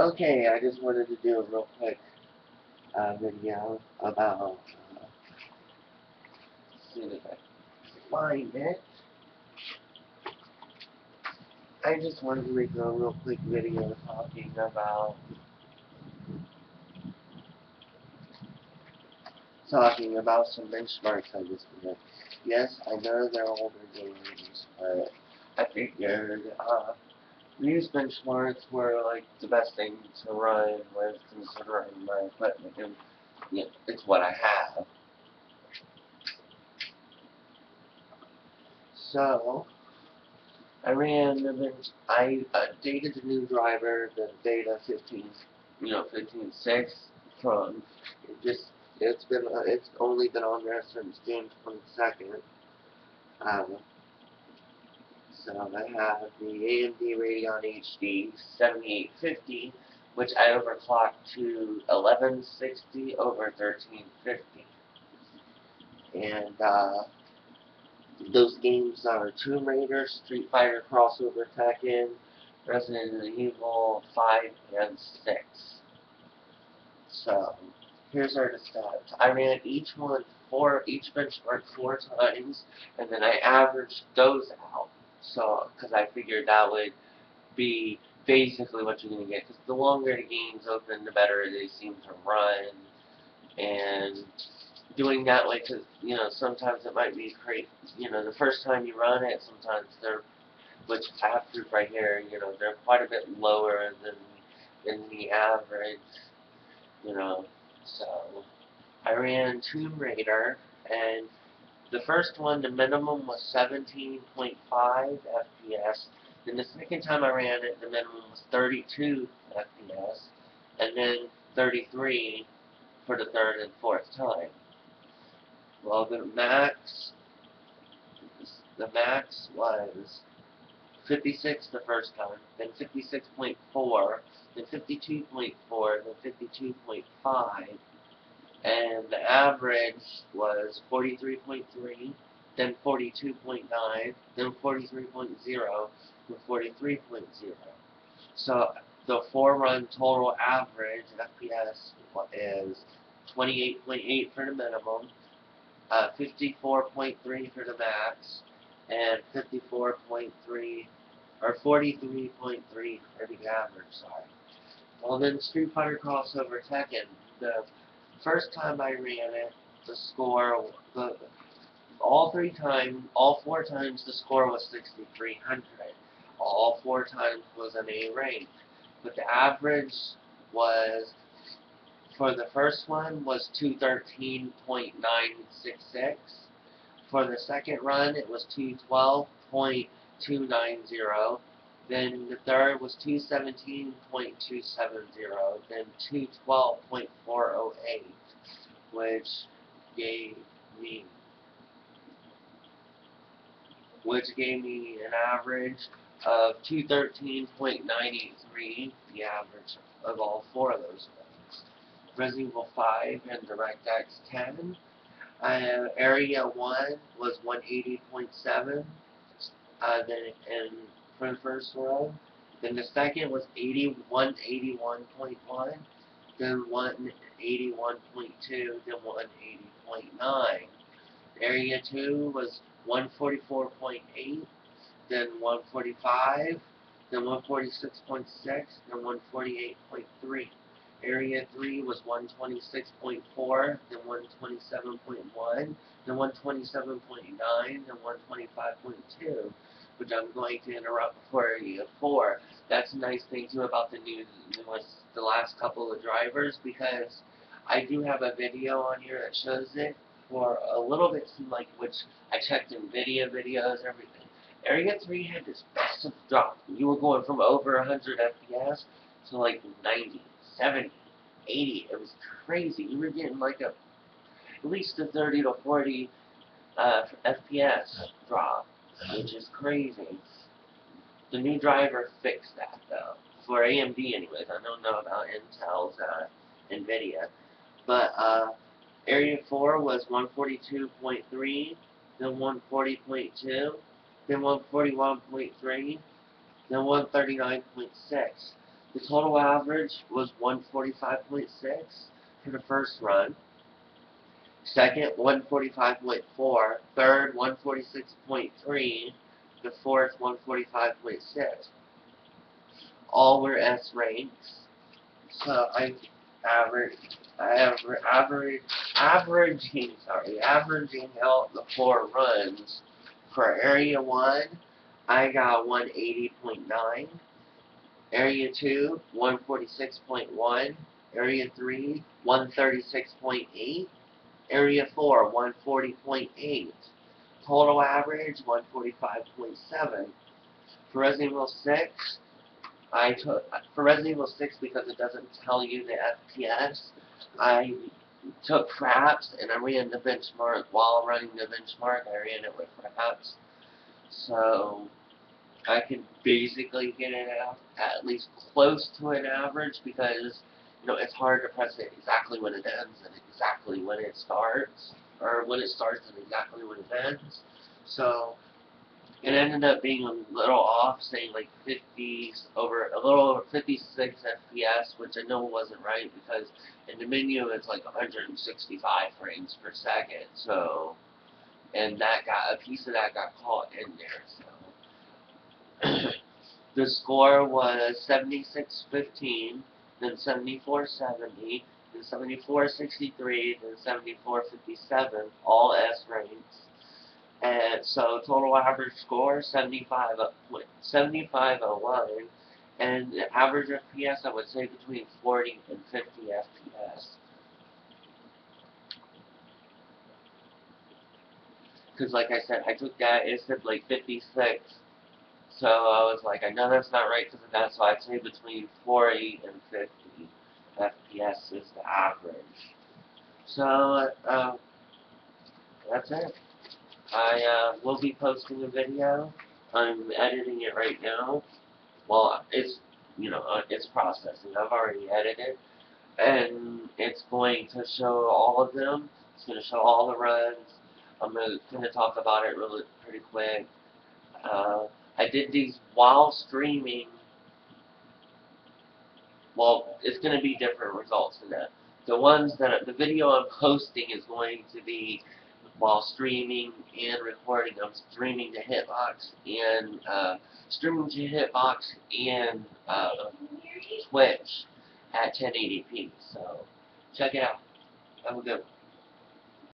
Okay, I just wanted to do a real quick video about, as soon as I find it, I just wanted to make a real quick video talking about some benchmarks I just did. Yes, I know they're older games, but I figured these benchmarks were like the best thing to run with considering my equipment, and it's what I have. So I ran I updated the new driver, the beta 15, 15.6 from it's only been on there since June 22nd. Um, so I have the AMD Radeon HD 7850, which I overclocked to 1160 over 1350, and those games are Tomb Raider, Street Fighter Crossover Tekken, Resident Evil 5 and 6. So, here's our stats. I ran each benchmark 4 times, and then I averaged those out. So, because I figured that would be basically what you're going to get. Because the longer the game's open, the better they seem to run. And doing that way, because sometimes it might be great. The first time you run it, sometimes which I have proof right here. They're quite a bit lower than the average. So I ran Tomb Raider, and the first one, the minimum was 17.5 FPS. Then the second time I ran it, the minimum was 32 FPS, and then 33 for the third and fourth time. Well, the max was 56 the first time, then 56.4, then 52.4, then 52.5, and the average was 43.3, then 42.9, then 43.0, then 43.0. So the 4-run total average FPS is 28.8 for the minimum, 54.3 for the max, and 54.3 or 43.3 for the average. Sorry. Well, then Street Fighter Crossover Tekken. The first time I ran it, the score, all 4 times the score was 6,300. All 4 times was an A rank, but the average was, for the first one, was 213.966. For the second run, it was 212.290. Then the third was 217.270. Then 212.408, which gave me an average of 213.983, the average of all 4 of those ones. Resident Evil 5 and DirectX 10. Area 1 was 180.7, then for the first row. Then the second was 181.1, then 181.2, then 180.9. Area 2 was 144.8, then 145, then 146.6, then 148.3. Area 3 was 126.4, then 127.1, then 127.9, then 125.2, which I'm going to interrupt for Area 4. That's a nice thing too about the last couple of drivers, because I do have a video on here that shows it for a little bit, which I checked NVIDIA videos, everything. Area 3 had this massive drop. You were going from over 100 FPS to like 90, 70, 80. It was crazy. You were getting like at least a 30 to 40 FPS drop, which is crazy. The new driver fixed that though, for AMD anyways. I don't know about Intel's NVIDIA, but Area 4 was 142.3, then 140.2, then 141.3, then 139.6. The total average was 145.6 for the first run. Second, 145.4. Third, 146.3. The fourth, 145.6. All were S ranks. So I averaging out the 4 runs. For area 1, I got 180.9. Area 2, 146.1. Area 3, 136.8. Area 4, 140.8. Total average, 145.7. For Resident Evil 6, for Resident Evil 6, because it doesn't tell you the FPS, I took Fraps and I ran the benchmark. While running the benchmark, I ran it with Fraps. So I can basically get it out at least close to an average, because it's hard to press it exactly when it ends and exactly when it starts, or when it starts and exactly when it ends. So it ended up being a little off, saying like a little over 56 FPS, which I know wasn't right, because in the menu it's like 165 frames per second. So, and a piece of that got caught in there. So the score was 76-15, then 74-70, then 74-63, then 74-57, all S ranks. And so total average score 75.7501, and the average FPS I would say between 40 and 50 FPS. Because like I said, I took that, it said like 56. So I was like, I know that's not right because of that, so I'd say between 40 and 50 FPS is the average. So, that's it. I will be posting a video. I'm editing it right now. Well, it's processing. I've already edited, and it's going to show all of them. It's going to show all the runs. I'm going to talk about it pretty quick. I did these while streaming. Well, it's going to be different results than that. The video I'm posting is going to be while streaming and recording. I'm streaming to Hitbox and Twitch at 1080p. So check it out. Have a good one.